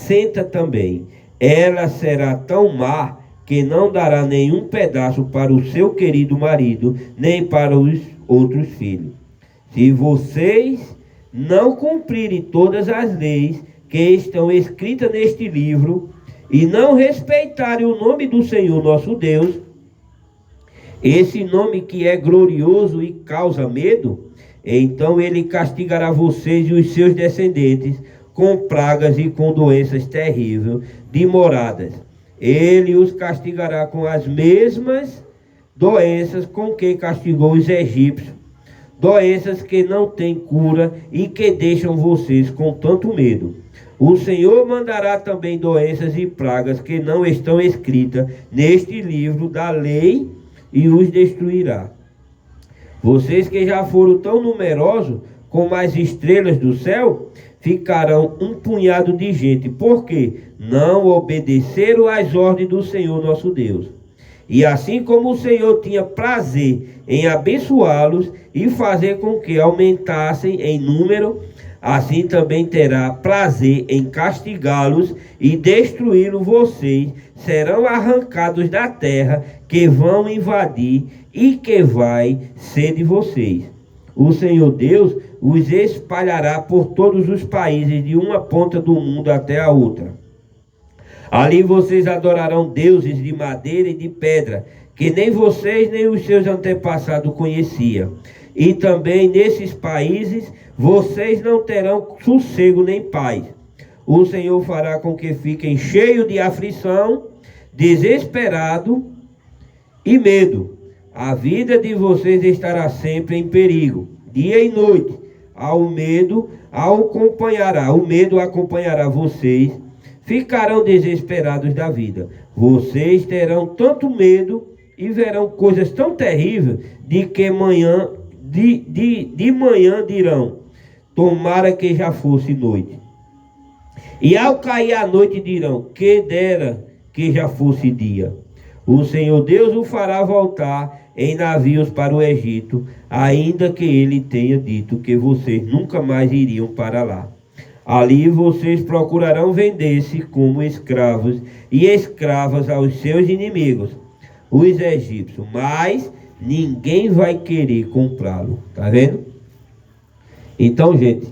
apacenta também. Ela será tão má que não dará nenhum pedaço para o seu querido marido, nem para os outros filhos. Se vocês não cumprirem todas as leis que estão escritas neste livro, e não respeitarem o nome do Senhor nosso Deus, esse nome que é glorioso e causa medo, então ele castigará vocês e os seus descendentes com pragas e com doenças terríveis de moradas. Ele os castigará com as mesmas doenças com que castigou os egípcios, doenças que não têm cura e que deixam vocês com tanto medo. O Senhor mandará também doenças e pragas que não estão escritas neste livro da lei e os destruirá. Vocês que já foram tão numerosos como as estrelas do céu, ficarão um punhado de gente, porque não obedeceram às ordens do Senhor nosso Deus. E assim como o Senhor tinha prazer em abençoá-los e fazer com que aumentassem em número, assim também terá prazer em castigá-los e destruí-los. Vocês serão arrancados da terra que vão invadir e que vai ser de vocês. O Senhor Deus os espalhará por todos os países, de uma ponta do mundo até a outra. Ali vocês adorarão deuses de madeira e de pedra, que nem vocês nem os seus antepassados conheciam. E também nesses países vocês não terão sossego nem paz. O Senhor fará com que fiquem cheios de aflição, desesperado e medo. A vida de vocês estará sempre em perigo, dia e noite. O medo acompanhará vocês. Ficarão desesperados da vida. Vocês terão tanto medo e verão coisas tão terríveis de que de manhã dirão: tomara que já fosse noite. E ao cair a noite dirão: que dera que já fosse dia. O Senhor Deus o fará voltar em navios para o Egito, ainda que ele tenha dito que vocês nunca mais iriam para lá. Ali vocês procurarão vender-se como escravos e escravas aos seus inimigos, os egípcios, mas ninguém vai querer comprá-lo. Tá vendo? Então, gente,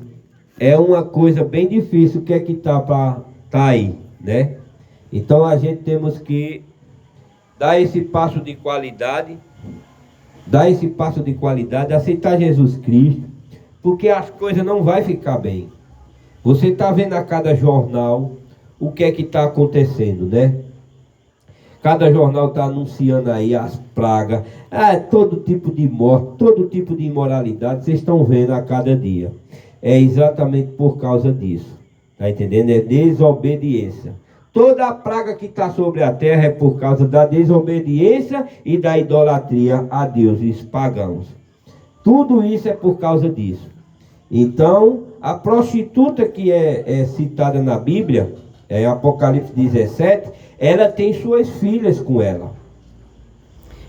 é uma coisa bem difícil que é que tá aí, né? Então a gente temos que dar esse passo de qualidade, aceitar Jesus Cristo, porque as coisas não vai ficar bem. Você está vendo a cada jornal o que é que está acontecendo, né? Cada jornal está anunciando aí as pragas, todo tipo de morte, todo tipo de imoralidade, vocês estão vendo a cada dia. É exatamente por causa disso, tá entendendo? É desobediência. Toda a praga que está sobre a terra é por causa da desobediência e da idolatria a deuses pagãos. Tudo isso é por causa disso. Então, a prostituta que é citada na Bíblia, Apocalipse 17, ela tem suas filhas com ela.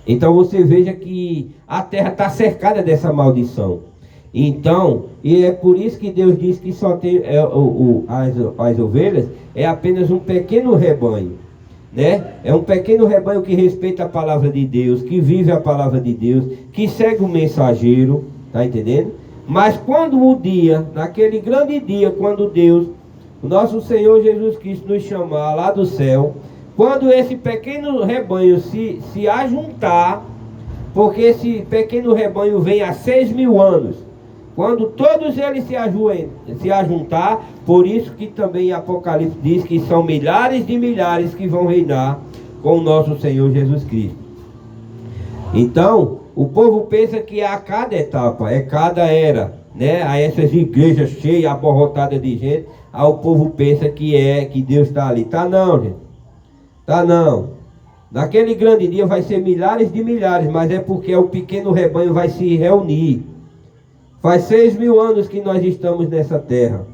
Então você veja que a terra está cercada dessa maldição. Então, e é por isso que Deus diz que só tem as ovelhas é apenas um pequeno rebanho, né? É um pequeno rebanho que respeita a palavra de Deus, que vive a palavra de Deus, que segue o mensageiro, tá entendendo? Mas quando naquele grande dia, quando Deus, o nosso Senhor Jesus Cristo nos chamar lá do céu, quando esse pequeno rebanho se ajuntar, porque esse pequeno rebanho vem há 6.000 anos, quando todos eles se ajuntar, por isso que também Apocalipse diz que são milhares de milhares que vão reinar com o nosso Senhor Jesus Cristo. Então, o povo pensa que a cada etapa, cada era, né? A essas igrejas cheias, abarrotadas de gente, o povo pensa que Deus está ali. Tá não, gente. Tá não. Naquele grande dia vai ser milhares de milhares, mas é porque o pequeno rebanho vai se reunir. Faz 6.000 anos que nós estamos nessa terra,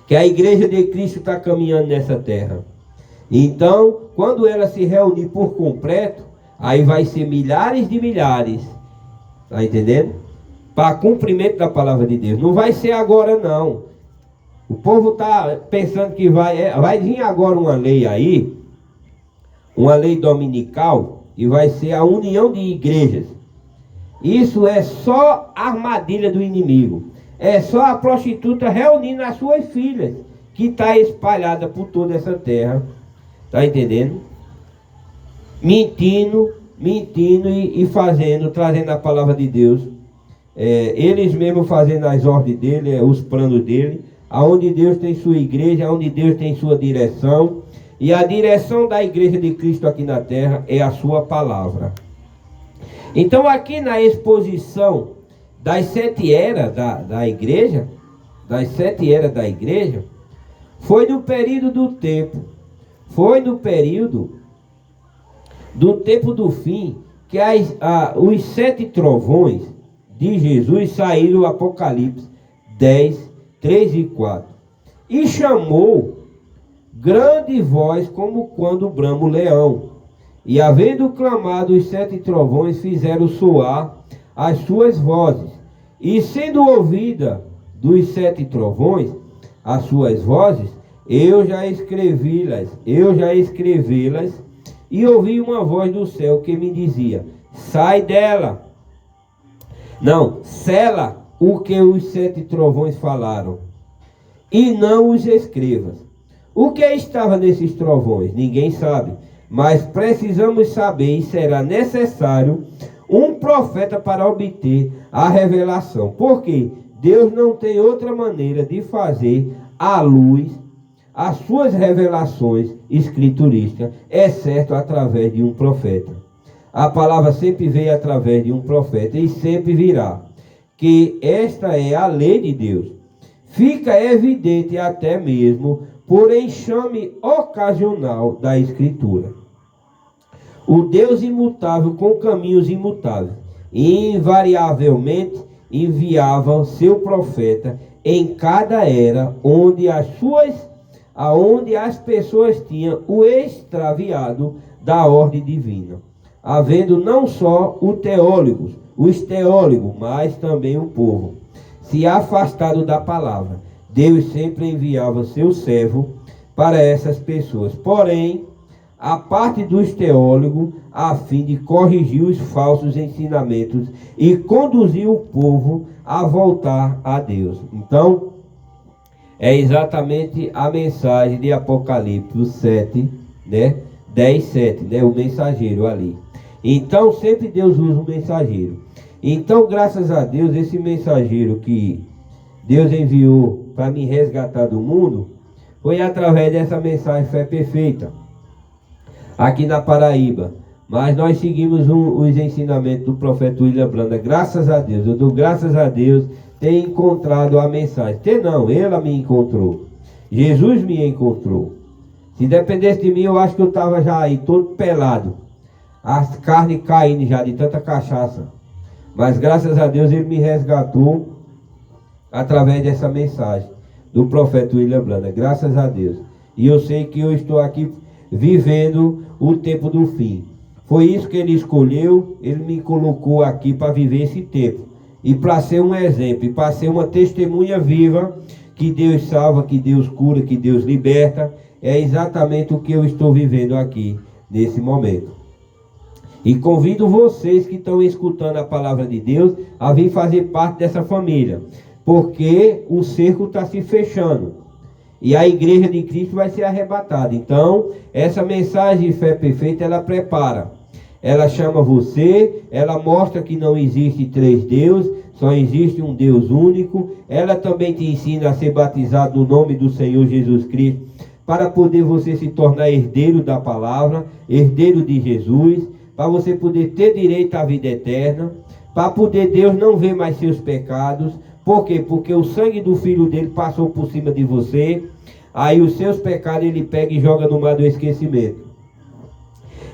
que a igreja de Cristo está caminhando nessa terra. Então, quando ela se reunir por completo, aí vai ser milhares de milhares, tá entendendo? Para cumprimento da palavra de Deus. Não vai ser agora não. O povo está pensando que vai vir agora uma lei aí, uma lei dominical, e vai ser a união de igrejas. Isso é só armadilha do inimigo. É só a prostituta reunindo as suas filhas, que está espalhada por toda essa terra. Está entendendo? Mentindo e fazendo, trazendo a palavra de Deus. Eles mesmos fazendo as ordens dele, os planos dele. Aonde Deus tem sua igreja, aonde Deus tem sua direção. E a direção da igreja de Cristo aqui na terra é a sua palavra. Então aqui na exposição das 7 eras da igreja, das 7 eras da igreja, foi no período do tempo, do tempo do fim, que os 7 trovões de Jesus saíram no Apocalipse 10, 3 e 4. E chamou grande voz como quando brama o leão. E havendo clamado, os 7 trovões fizeram soar as suas vozes. E sendo ouvida dos 7 trovões as suas vozes, eu já escrevi-las, e ouvi uma voz do céu que me dizia: sai dela. Não, sela o que os 7 trovões falaram, e não os escrevas. O que estava nesses trovões? Ninguém sabe, mas precisamos saber, e será necessário um profeta para obter a revelação. Porque Deus não tem outra maneira de fazer à luz as suas revelações escriturísticas, exceto através de um profeta. A palavra sempre veio através de um profeta e sempre virá. Que esta é a lei de Deus. Fica evidente até mesmo por enxame ocasional da Escritura. O Deus imutável com caminhos imutáveis, invariavelmente enviava seu profeta em cada era onde as pessoas tinham o extraviado da ordem divina, havendo não só os teólogos, mas também o povo se afastado da palavra. Deus sempre enviava seu servo para essas pessoas, porém a parte dos teólogos, a fim de corrigir os falsos ensinamentos e conduzir o povo a voltar a Deus. Então, é exatamente a mensagem de Apocalipse 7, 10, 7, o mensageiro ali. Então, sempre Deus usa um mensageiro. Então, graças a Deus, esse mensageiro que Deus enviou para me resgatar do mundo, foi através dessa mensagem Fé Perfeita, aqui na Paraíba. Mas nós seguimos os ensinamentos do profeta William Branda. Graças a Deus, eu dou graças a Deus ter encontrado a mensagem. Ela me encontrou. Jesus me encontrou. Se dependesse de mim, eu acho que eu estava já aí todo pelado, as carnes caindo já de tanta cachaça. Mas graças a Deus ele me resgatou através dessa mensagem do profeta William Branda. Graças a Deus. E eu sei que eu estou aqui vivendo o tempo do fim. Foi isso que ele escolheu. Ele me colocou aqui para viver esse tempo. E para ser um exemplo. E para ser uma testemunha viva que Deus salva, que Deus cura, que Deus liberta. É exatamente o que eu estou vivendo aqui nesse momento. E convido vocês que estão escutando a palavra de Deus a vir fazer parte dessa família. Porque o cerco está se fechando. E a igreja de Cristo vai ser arrebatada. Então, essa mensagem de Fé Perfeita, ela prepara. Ela chama você, ela mostra que não existe 3 deuses, só existe um Deus único. Ela também te ensina a ser batizado no nome do Senhor Jesus Cristo, para poder você se tornar herdeiro da palavra, herdeiro de Jesus, para você poder ter direito à vida eterna, para poder Deus não ver mais seus pecados. Por quê? Porque o sangue do Filho dele passou por cima de você. Aí os seus pecados ele pega e joga no mar do esquecimento.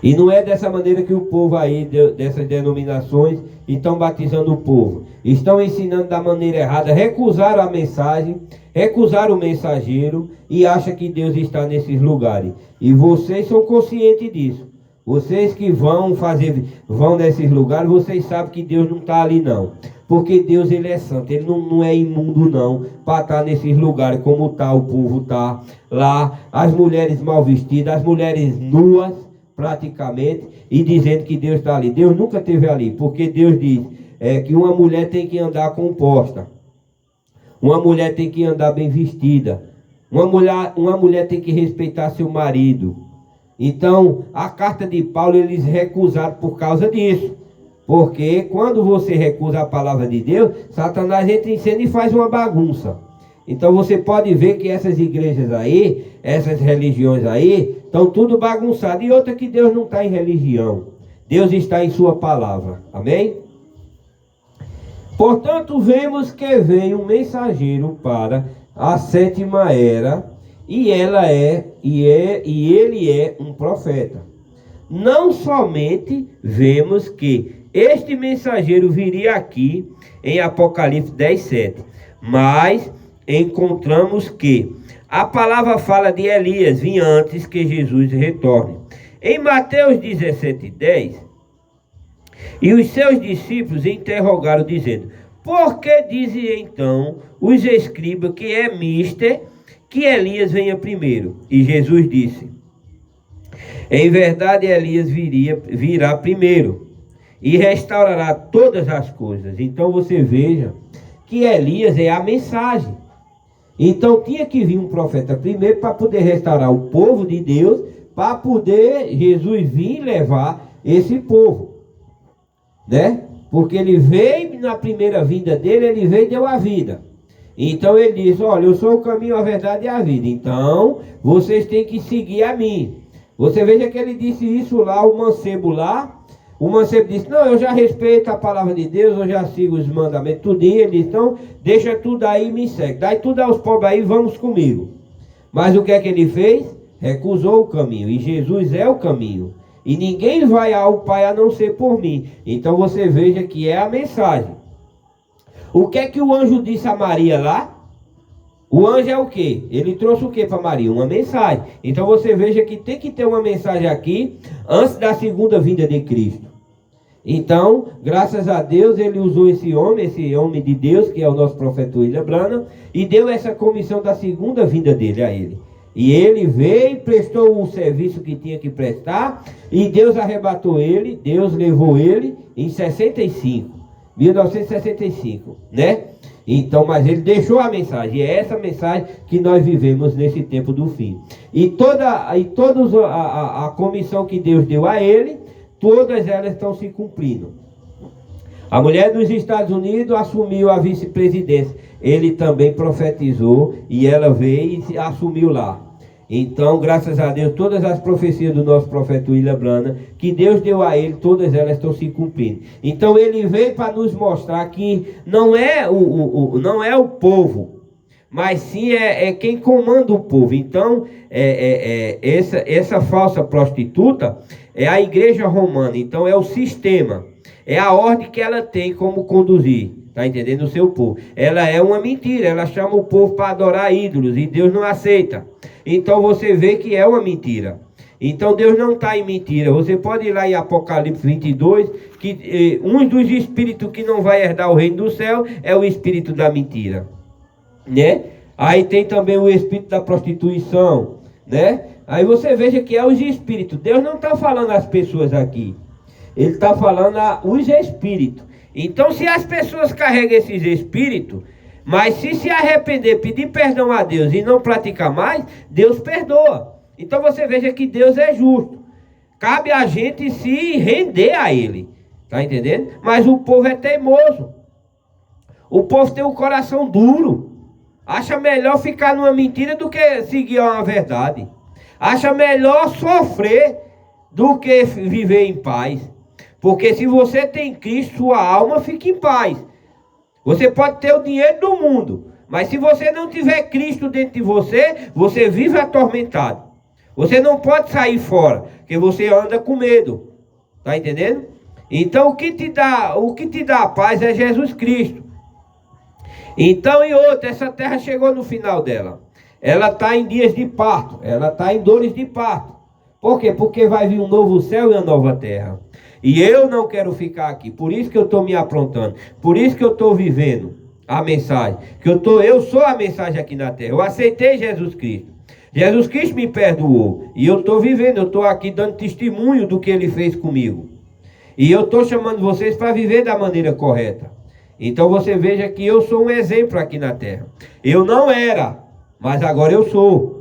E não é dessa maneira que o povo aí, dessas denominações, estão batizando o povo. Estão ensinando da maneira errada, recusaram a mensagem, recusaram o mensageiro e acham que Deus está nesses lugares. E vocês são conscientes disso. Vocês que vão nesses lugares, vocês sabem que Deus não está ali não. Porque Deus, ele é santo, ele não é imundo não, para estar nesses lugares como está o povo está lá, as mulheres mal vestidas, as mulheres nuas, praticamente, e dizendo que Deus está ali. Deus nunca esteve ali, porque Deus diz que uma mulher tem que andar composta, uma mulher tem que andar bem vestida, uma mulher tem que respeitar seu marido. Então, a carta de Paulo eles recusaram por causa disso. Porque quando você recusa a palavra de Deus, Satanás entra em cena e faz uma bagunça. Então você pode ver que essas igrejas aí, essas religiões aí, estão tudo bagunçado. E outra que Deus não está em religião. Deus está em sua palavra. Amém? Portanto, vemos que veio um mensageiro para a sétima era, e ele é um profeta. Não somente vemos que este mensageiro viria aqui em Apocalipse 10:7, mas encontramos que a palavra fala de Elias vir antes que Jesus retorne. Em Mateus 17:10, e os seus discípulos interrogaram dizendo: por que dizem então os escribas que é mister que Elias venha primeiro? E Jesus disse: em verdade Elias virá primeiro e restaurará todas as coisas. Então você veja que Elias é a mensagem. Então tinha que vir um profeta primeiro para poder restaurar o povo de Deus, para poder Jesus vir levar esse povo, né? Porque ele veio na primeira vinda dele, ele veio e deu a vida. Então ele diz: olha, eu sou o caminho, a verdade e a vida. Então vocês têm que seguir a mim. Você veja que ele disse isso lá, o mancebo lá. O mancebo disse: não, eu já respeito a palavra de Deus, eu já sigo os mandamentos, tudinho. Ele disse: então deixa tudo aí e me segue. Dai tudo aos pobres aí, vamos comigo. Mas o que é que ele fez? Recusou o caminho. E Jesus é o caminho. E ninguém vai ao Pai a não ser por mim. Então você veja que é a mensagem. O que é que o anjo disse a Maria lá? O anjo é o quê? Ele trouxe o quê para Maria? Uma mensagem. Então você veja que tem que ter uma mensagem aqui antes da segunda vinda de Cristo. Então, graças a Deus, ele usou esse homem de Deus, que é o nosso profeta William Branham, e deu essa comissão da segunda vinda dele a ele. E ele veio, prestou o serviço que tinha que prestar, e Deus arrebatou ele, Deus levou ele em 1965, né? Então, mas ele deixou a mensagem, e é essa mensagem que nós vivemos nesse tempo do fim. E toda a comissão que Deus deu a ele, todas elas estão se cumprindo. A mulher dos Estados Unidos assumiu a vice-presidência. Ele também profetizou e ela veio e assumiu lá. Então, graças a Deus, todas as profecias do nosso profeta William Branham, que Deus deu a ele, todas elas estão se cumprindo. Então, ele veio para nos mostrar que não é o povo, mas sim é quem comanda o povo. Então, essa falsa prostituta é a igreja romana. Então, é o sistema, é a ordem que ela tem como conduzir. Está entendendo? O seu povo. Ela é uma mentira, ela chama o povo para adorar ídolos e Deus não aceita. Então você vê que é uma mentira. Então Deus não está em mentira. Você pode ir lá em Apocalipse 22, que um dos espíritos que não vai herdar o reino do céu é o espírito da mentira, né? Aí tem também o espírito da prostituição, né? Aí você veja que é os espíritos. Deus não está falando às pessoas aqui. Ele está falando os espíritos. Então, se as pessoas carregam esses espíritos, mas se arrepender, pedir perdão a Deus e não praticar mais, Deus perdoa. Então você veja que Deus é justo. Cabe a gente se render a Ele. Está entendendo? Mas o povo é teimoso. O povo tem um coração duro. Acha melhor ficar numa mentira do que seguir uma verdade. Acha melhor sofrer do que viver em paz. Porque se você tem Cristo, sua alma fica em paz. Você pode ter o dinheiro do mundo, mas se você não tiver Cristo dentro de você, você vive atormentado. Você não pode sair fora, porque você anda com medo. Está entendendo? Então o que te dá a paz é Jesus Cristo. Então, e outra, essa terra chegou no final dela. Ela está em dias de parto, ela está em dores de parto. Por quê? Porque vai vir um novo céu e uma nova terra. E eu não quero ficar aqui. Por isso que eu estou me aprontando. Por isso que eu estou vivendo a mensagem. Eu sou a mensagem aqui na terra. Eu aceitei Jesus Cristo. Jesus Cristo me perdoou. E eu estou vivendo. Eu estou aqui dando testemunho do que Ele fez comigo. E eu estou chamando vocês para viver da maneira correta. Então você veja que eu sou um exemplo aqui na terra. Eu não era, mas agora eu sou.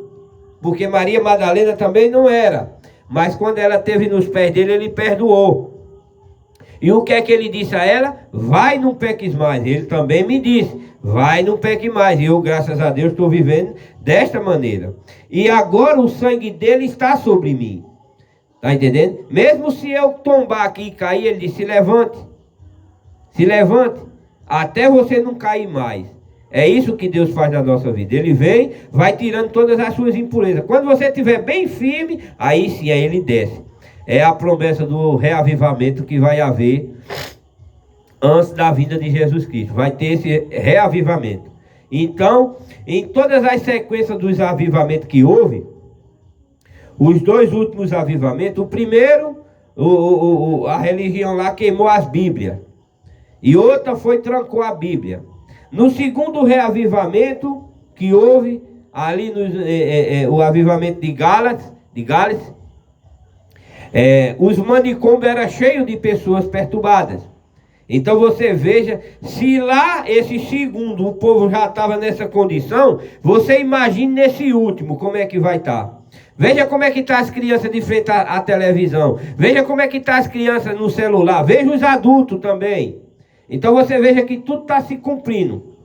Porque Maria Madalena também não era. Mas quando ela esteve nos pés dele, ele perdoou. E o que é que ele disse a ela? Vai, não peques mais. Ele também me disse, vai, não peque mais. E eu, graças a Deus, estou vivendo desta maneira. E agora o sangue dele está sobre mim. Está entendendo? Mesmo se eu tombar aqui e cair, ele disse, se levante. Se levante. Até você não cair mais. É isso que Deus faz na nossa vida. Ele vem, vai tirando todas as suas impurezas. Quando você estiver bem firme, aí sim, aí ele desce. É a promessa do reavivamento que vai haver antes da vinda de Jesus Cristo. Vai ter esse reavivamento. Então, em todas as sequências dos avivamentos que houve, os dois últimos avivamentos, o primeiro, a religião lá queimou as Bíblias. E outra foi trancou a Bíblia. No segundo reavivamento que houve, ali o avivamento de Gálatas, os manicombos eram cheios de pessoas perturbadas. Então você veja, se lá esse segundo o povo já estava nessa condição, você imagine nesse último como é que vai estar. Veja como é que está as crianças de frente à televisão. Veja como é que está as crianças no celular. Veja os adultos também. Então você veja que tudo está se cumprindo.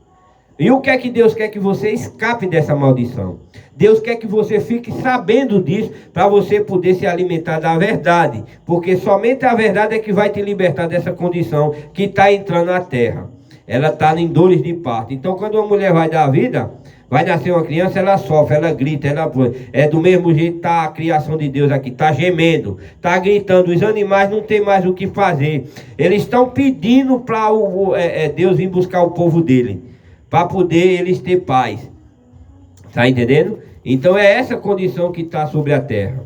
E o que é que Deus quer? Que você escape dessa maldição. Deus quer que você fique sabendo disso, para você poder se alimentar da verdade. Porque somente a verdade é que vai te libertar dessa condição que está entrando na terra. Ela está em dores de parto. Então quando uma mulher vai dar vida, vai nascer uma criança, ela sofre, ela grita, é do mesmo jeito está a criação de Deus aqui, está gemendo, está gritando, os animais não tem mais o que fazer. Eles estão pedindo para Deus vir buscar o povo dele, para poder eles ter paz. Está entendendo? Então é essa condição que está sobre a terra.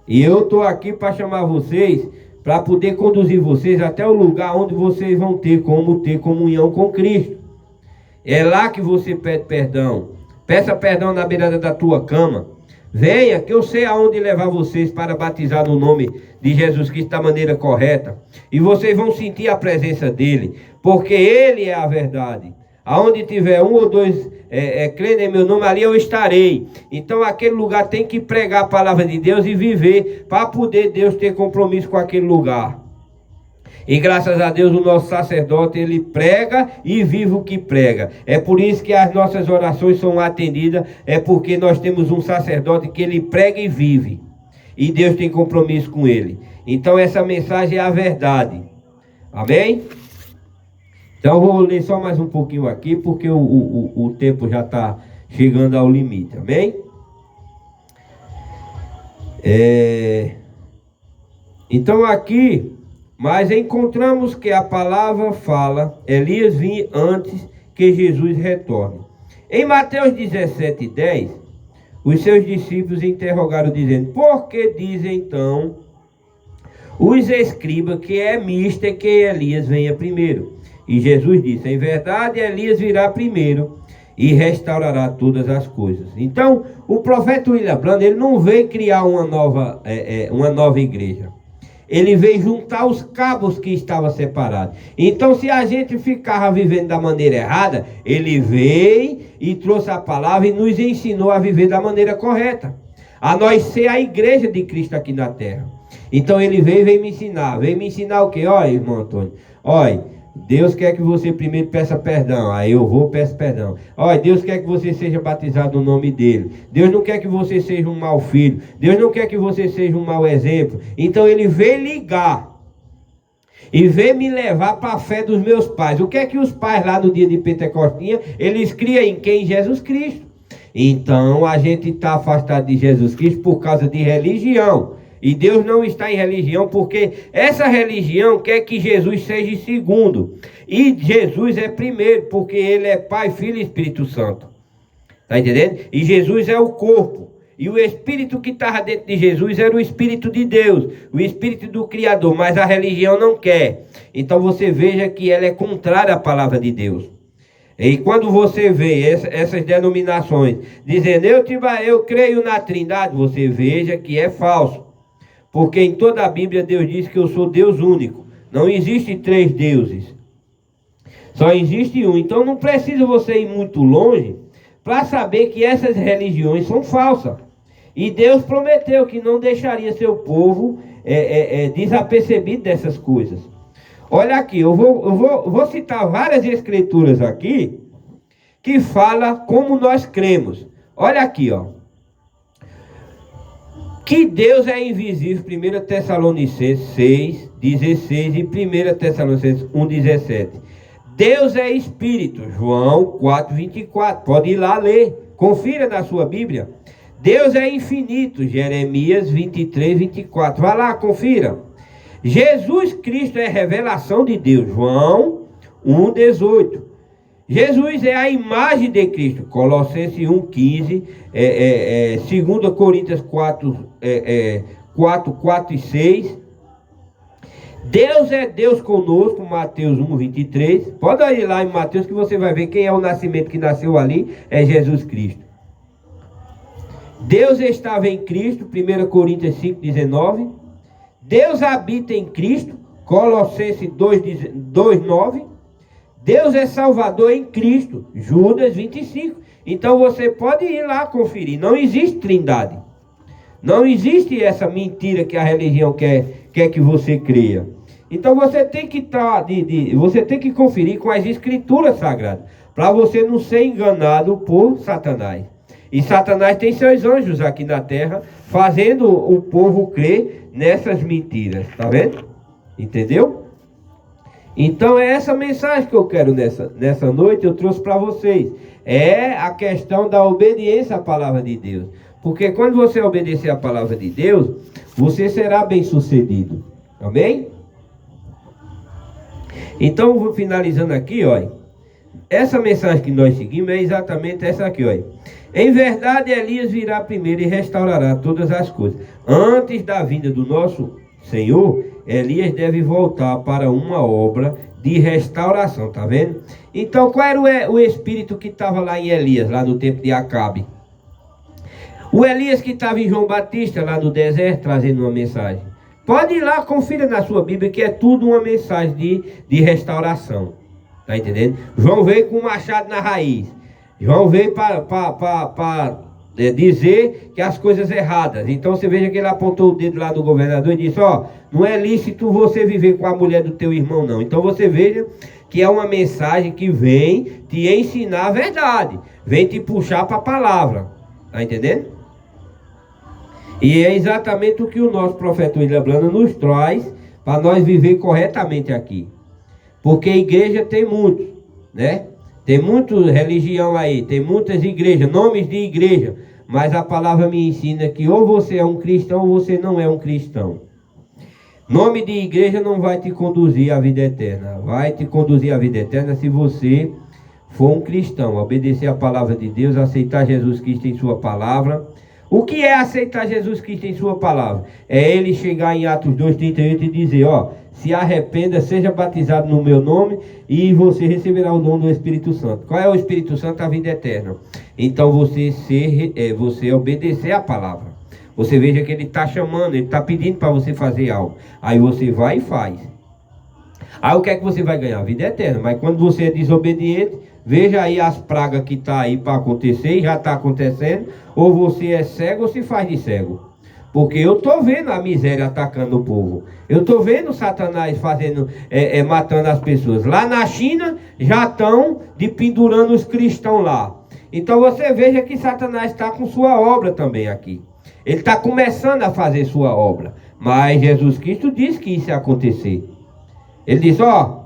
E eu estou aqui para chamar vocês, para poder conduzir vocês até o lugar onde vocês vão ter como ter comunhão com Cristo. É lá que você pede perdão. Peça perdão na beirada da tua cama. Venha, que eu sei aonde levar vocês para batizar no nome de Jesus Cristo da maneira correta. E vocês vão sentir a presença dele, porque ele é a verdade. Aonde tiver um ou dois crendo em meu nome, ali eu estarei. Então aquele lugar tem que pregar a palavra de Deus e viver, para poder Deus ter compromisso com aquele lugar. E graças a Deus o nosso sacerdote, ele prega e vive o que prega. É por isso que as nossas orações são atendidas. É porque nós temos um sacerdote que ele prega e vive. E Deus tem compromisso com ele. Então essa mensagem é a verdade. Amém? Então eu vou ler só mais um pouquinho aqui, porque o tempo já está chegando ao limite. Amém? Então aqui... Mas encontramos que a palavra fala, Elias vinha antes que Jesus retorne. Em Mateus 17:10, os seus discípulos interrogaram dizendo, por que dizem então os escribas que é misto que Elias venha primeiro? E Jesus disse, em verdade Elias virá primeiro e restaurará todas as coisas. Então, o profeta William Branham, ele não veio criar uma nova igreja. Ele veio juntar os cabos que estavam separados. Então, se a gente ficava vivendo da maneira errada, ele veio e trouxe a palavra e nos ensinou a viver da maneira correta. A nós ser a igreja de Cristo aqui na terra. Então, ele veio me ensinar. Veio me ensinar o quê? Olha, irmão Antônio. Olha, Deus quer que você primeiro peça perdão. Aí eu vou, peço perdão. Olha, Deus quer que você seja batizado no nome dele. Deus não quer que você seja um mau filho. Deus não quer que você seja um mau exemplo. Então ele veio ligar. E veio me levar para a fé dos meus pais. O que é que os pais lá no dia de Pentecostinha, eles criam em quem? Em Jesus Cristo. Então a gente está afastado de Jesus Cristo por causa de religião. E Deus não está em religião, porque essa religião quer que Jesus seja segundo. E Jesus é primeiro, porque ele é Pai, Filho e Espírito Santo. Está entendendo? E Jesus é o corpo. E o espírito que estava dentro de Jesus era o espírito de Deus, o espírito do Criador, mas a religião não quer. Então você veja que ela é contrária à palavra de Deus. E quando você vê essas denominações dizendo, eu creio na Trindade, você veja que é falso. Porque em toda a Bíblia Deus diz que eu sou Deus único. Não existe 3 deuses. Só existe um. Então não precisa você ir muito longe para saber que essas religiões são falsas. E Deus prometeu que não deixaria seu povo desapercebido dessas coisas. Olha aqui, eu vou citar várias escrituras aqui que fala como nós cremos. Olha aqui, ó. Que Deus é invisível, 1 Tessalonicenses 6, 16 e 1 Tessalonicenses 1, 17. Deus é Espírito, João 4, 24. Pode ir lá ler, confira na sua Bíblia. Deus é infinito, Jeremias 23, 24. Vá lá, confira. Jesus Cristo é revelação de Deus, João 1, 18. Jesus é a imagem de Cristo, Colossenses 1, 15, 2 Coríntios 4, 4 e 6. Deus é Deus conosco, Mateus 1, 23. Pode ir lá em Mateus que você vai ver quem é o nascimento que nasceu ali, é Jesus Cristo. Deus estava em Cristo, 1 Coríntios 5, 19. Deus habita em Cristo, Colossenses 2, 9. Deus é Salvador em Cristo, Judas 25. Então você pode ir lá conferir. Não existe trindade. Não existe essa mentira que a religião quer que você creia. Então você tem que você tem que conferir com as escrituras sagradas, para você não ser enganado por Satanás. E Satanás tem seus anjos aqui na terra, fazendo o povo crer nessas mentiras. Tá vendo? Entendeu? Então é essa mensagem que eu quero nessa noite, eu trouxe para vocês. É a questão da obediência à palavra de Deus. Porque quando você obedecer à palavra de Deus, você será bem sucedido. Amém? Então eu vou finalizando aqui, olha. Essa mensagem que nós seguimos é exatamente essa aqui, olha. Em verdade, Elias virá primeiro e restaurará todas as coisas. Antes da vinda do nosso Senhor, Elias deve voltar para uma obra de restauração, tá vendo? Então, qual era o espírito que estava lá em Elias, lá no tempo de Acabe? O Elias que estava em João Batista, lá no deserto, trazendo uma mensagem. Pode ir lá, confira na sua Bíblia, que é tudo uma mensagem de restauração. Tá entendendo? João veio com um machado na raiz. João veio para dizer que as coisas erradas. Então você veja que ele apontou o dedo lá no governador e disse, ó, não é lícito você viver com a mulher do teu irmão, não. Então você veja que é uma mensagem que vem te ensinar a verdade. Vem te puxar para a palavra. Tá entendendo? E é exatamente o que o nosso profeta William Branham nos traz para nós viver corretamente aqui. Porque igreja tem muitos, né? Tem muita religião aí, tem muitas igrejas, nomes de igreja. Mas a palavra me ensina que ou você é um cristão ou você não é um cristão. Nome de igreja não vai te conduzir à vida eterna. Vai te conduzir à vida eterna se você for um cristão. Obedecer a palavra de Deus, aceitar Jesus Cristo em sua palavra. O que é aceitar Jesus Cristo em sua palavra? É ele chegar em Atos 2,38 e dizer, ó, se arrependa, seja batizado no meu nome e você receberá o dom do Espírito Santo. Qual é o Espírito Santo? A vida eterna. Então você obedecer a palavra. Você veja que ele está chamando, ele está pedindo para você fazer algo. Aí você vai e faz. Aí o que é que você vai ganhar? A vida eterna. Mas quando você é desobediente, veja aí as pragas que estão aí para acontecer e já está acontecendo. Ou você é cego ou se faz de cego. Porque eu estou vendo a miséria atacando o povo. Eu estou vendo Satanás matando as pessoas. Lá na China já estão pendurando os cristãos lá. Então você veja que Satanás está com sua obra também aqui. Ele está começando a fazer sua obra. Mas Jesus Cristo disse que isso ia acontecer. Ele disse, ó,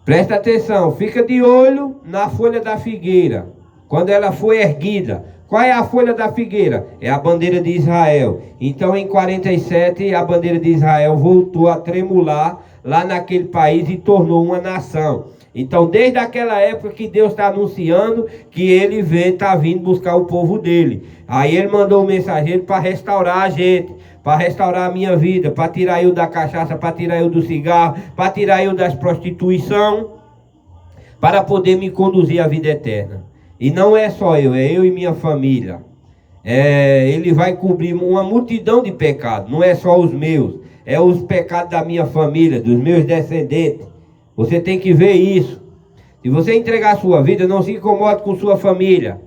presta atenção, fica de olho na folha da figueira. Quando ela for erguida. Qual é a folha da figueira? É a bandeira de Israel. Então em 47 a bandeira de Israel voltou a tremular lá naquele país e tornou uma nação. Então, desde aquela época que Deus está anunciando que Ele está vindo buscar o povo dele. Aí Ele mandou um mensageiro para restaurar a gente, para restaurar a minha vida, para tirar eu da cachaça, para tirar eu do cigarro, para tirar eu das prostituição, para poder me conduzir à vida eterna. E não é só eu, é eu e minha família. Ele vai cobrir uma multidão de pecados, não é só os meus, é os pecados da minha família, dos meus descendentes. Você tem que ver isso. Se você entregar a sua vida, não se incomode com sua família.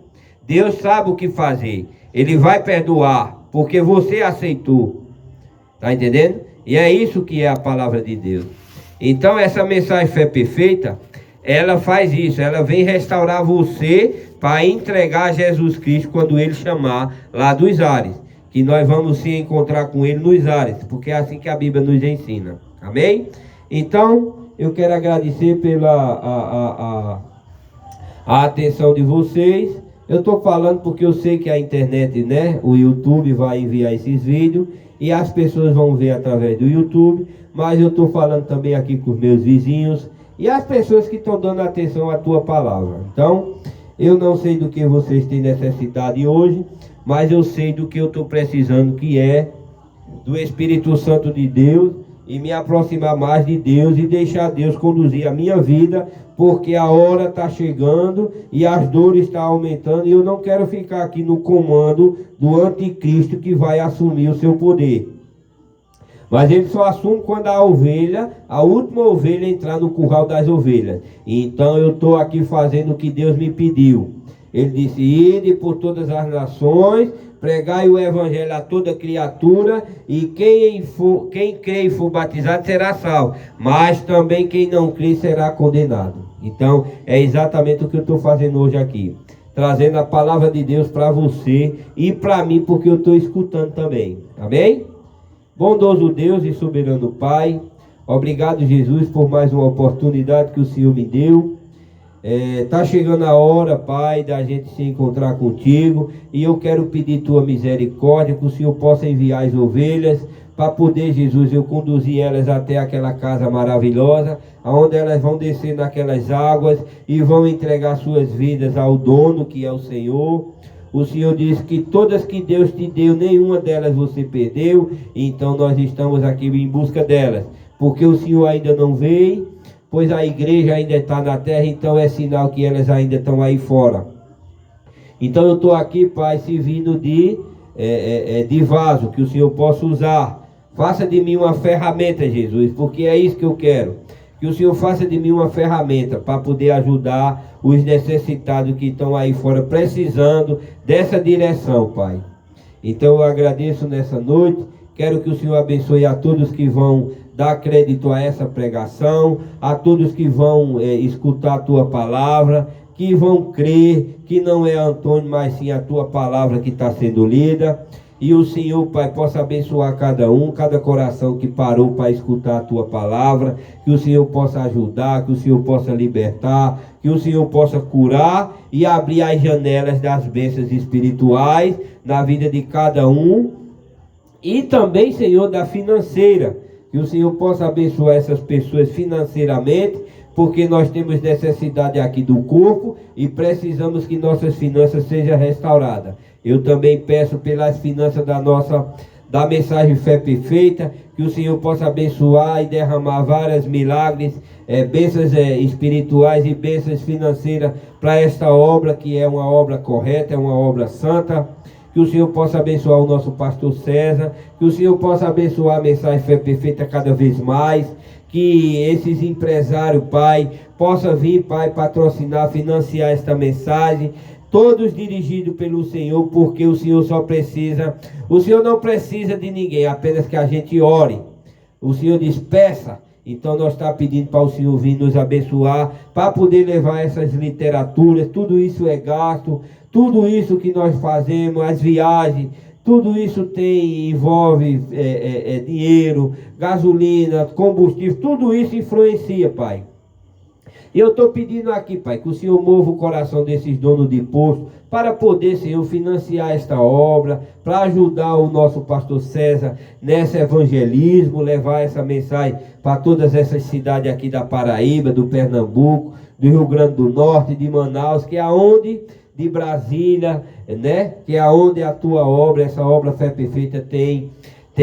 Deus sabe o que fazer. Ele vai perdoar, porque você aceitou. Está entendendo? E é isso que é a palavra de Deus. Então essa mensagem Fé Perfeita, ela faz isso. Ela vem restaurar você para entregar a Jesus Cristo quando Ele chamar lá dos ares. Que nós vamos se encontrar com Ele nos ares, porque é assim que a Bíblia nos ensina. Amém? Então, eu quero agradecer pela a atenção de vocês. Eu estou falando porque eu sei que a internet, né, o YouTube vai enviar esses vídeos e as pessoas vão ver através do YouTube. Mas eu estou falando também aqui com os meus vizinhos e as pessoas que estão dando atenção à tua palavra. Então, eu não sei do que vocês têm necessidade hoje, mas eu sei do que eu estou precisando, que é do Espírito Santo de Deus, e me aproximar mais de Deus e deixar Deus conduzir a minha vida, porque a hora está chegando e as dores estão aumentando, e eu não quero ficar aqui no comando do anticristo que vai assumir o seu poder. Mas ele só assume quando a última ovelha entrar no curral das ovelhas. Então eu estou aqui fazendo o que Deus me pediu. Ele disse: ide por todas as nações, pregai o evangelho a toda criatura, e quem crê e for batizado será salvo, mas também quem não crê será condenado. Então é exatamente o que eu estou fazendo hoje aqui, trazendo a palavra de Deus para você e para mim, porque eu estou escutando também. Amém? Bondoso Deus e soberano Pai, obrigado, Jesus, por mais uma oportunidade que o Senhor me deu. Está chegando a hora, Pai, da gente se encontrar contigo, e eu quero pedir tua misericórdia, que o Senhor possa enviar as ovelhas, para poder, Jesus, eu conduzir elas até aquela casa maravilhosa, onde elas vão descer naquelas águas e vão entregar suas vidas ao dono, que é o Senhor. O Senhor diz que todas que Deus te deu, nenhuma delas você perdeu. Então nós estamos aqui em busca delas, porque o Senhor ainda não veio, pois a igreja ainda está na terra, então é sinal que elas ainda estão aí fora. Então eu estou aqui, Pai, servindo de vaso, que o Senhor possa usar. Faça de mim uma ferramenta, Jesus, porque é isso que eu quero. Que o Senhor faça de mim uma ferramenta para poder ajudar os necessitados que estão aí fora, precisando dessa direção, Pai. Então eu agradeço nessa noite. Quero que o Senhor abençoe a todos que vão dar crédito a essa pregação, a todos que vão escutar a tua palavra, que vão crer que não é Antônio, mas sim a tua palavra que está sendo lida. E o Senhor, Pai, possa abençoar cada um, cada coração que parou para escutar a tua palavra. Que o Senhor possa ajudar, que o Senhor possa libertar, que o Senhor possa curar e abrir as janelas das bênçãos espirituais na vida de cada um. E também, Senhor, da financeira. Que o Senhor possa abençoar essas pessoas financeiramente, porque nós temos necessidade aqui do corpo e precisamos que nossas finanças sejam restauradas. Eu também peço pelas finanças da mensagem Fé Perfeita, que o Senhor possa abençoar e derramar vários milagres, bênçãos espirituais e bênçãos financeiras para esta obra, que é uma obra correta, é uma obra santa. Que o Senhor possa abençoar o nosso pastor César, que o Senhor possa abençoar a mensagem Fé Perfeita cada vez mais, que esses empresários, Pai, possam vir, Pai, patrocinar, financiar esta mensagem, todos dirigidos pelo Senhor, porque o Senhor não precisa de ninguém, apenas que a gente ore. O Senhor diz: peça. Então nós estamos pedindo para o Senhor vir nos abençoar, para poder levar essas literaturas. Tudo isso é gasto, tudo isso que nós fazemos, as viagens, tudo isso envolve dinheiro, gasolina, combustível, tudo isso influencia, Pai. E eu estou pedindo aqui, Pai, que o Senhor mova o coração desses donos de posto para poder, Senhor, financiar esta obra, para ajudar o nosso pastor César nesse evangelismo, levar essa mensagem para todas essas cidades aqui da Paraíba, do Pernambuco, do Rio Grande do Norte, de Manaus, que é aonde, de Brasília, né? Que é aonde a tua obra, essa obra Fé Perfeita tem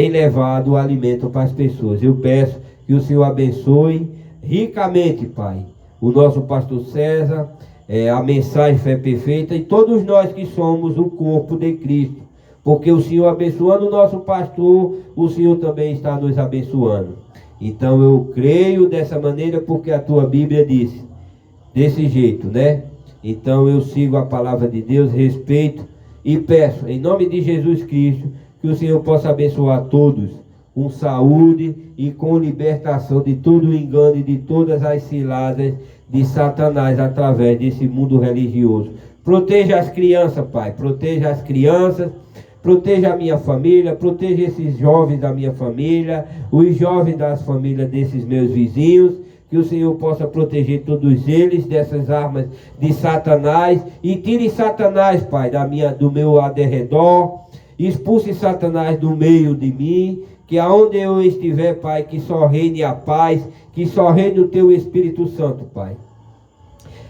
levado o alimento para as pessoas. Eu peço que o Senhor abençoe ricamente, Pai, o nosso pastor César, a mensagem Fé Perfeita e todos nós que somos o corpo de Cristo, porque o Senhor abençoando o nosso pastor, o Senhor também está nos abençoando. Então eu creio dessa maneira, porque a tua Bíblia diz desse jeito, né? Então eu sigo a palavra de Deus, respeito e peço em nome de Jesus Cristo que o Senhor possa abençoar todos com saúde e com libertação de todo o engano e de todas as ciladas de Satanás através desse mundo religioso. Proteja as crianças, Pai, proteja as crianças, proteja a minha família, proteja esses jovens da minha família, os jovens das famílias desses meus vizinhos, que o Senhor possa proteger todos eles dessas armas de Satanás e tire Satanás, Pai, do meu derredor, expulse Satanás do meio de mim, que aonde eu estiver, Pai, que só reine a paz, que só reine o Teu Espírito Santo, Pai.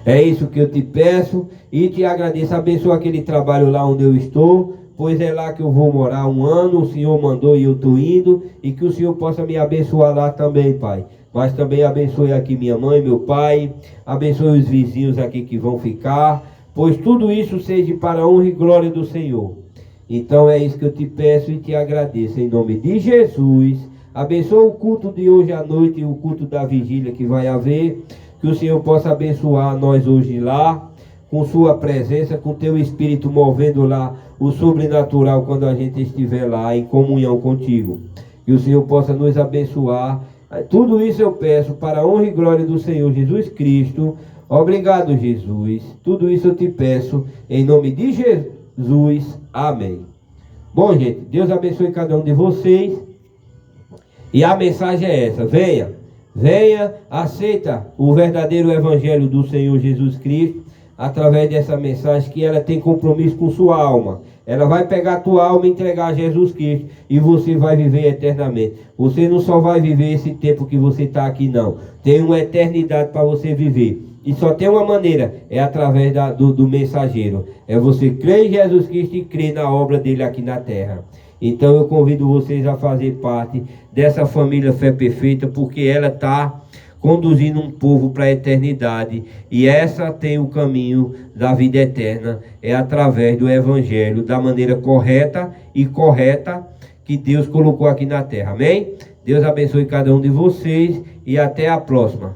É isso que eu te peço e te agradeço. Abençoa aquele trabalho lá onde eu estou, pois é lá que eu vou morar 1 ano, o Senhor mandou e eu estou indo, e que o Senhor possa me abençoar lá também, Pai. Mas também abençoe aqui minha mãe, meu pai, abençoe os vizinhos aqui que vão ficar, pois tudo isso seja para a honra e glória do Senhor. Então é isso que eu te peço e te agradeço, em nome de Jesus. Abençoa o culto de hoje à noite e o culto da vigília que vai haver, que o Senhor possa abençoar nós hoje lá, com sua presença, com teu Espírito movendo lá o sobrenatural quando a gente estiver lá em comunhão contigo. Que o Senhor possa nos abençoar. Tudo isso eu peço para a honra e glória do Senhor Jesus Cristo. Obrigado, Jesus. Tudo isso eu te peço em nome de Jesus. Amém. Bom, gente, Deus abençoe cada um de vocês. E a mensagem é essa: venha, aceita o verdadeiro evangelho do Senhor Jesus Cristo, através dessa mensagem que ela tem compromisso com sua alma. Ela vai pegar a tua alma e entregar a Jesus Cristo, e você vai viver eternamente. Você não só vai viver esse tempo que você está aqui, não. Tem uma eternidade para você viver. E só tem uma maneira, é através do mensageiro. É você crer em Jesus Cristo e crer na obra dele aqui na terra. Então eu convido vocês a fazer parte dessa família Fé Perfeita, porque ela está conduzindo um povo para a eternidade. E essa tem o caminho da vida eterna, é através do Evangelho, da maneira correta que Deus colocou aqui na terra. Amém? Deus abençoe cada um de vocês e até a próxima.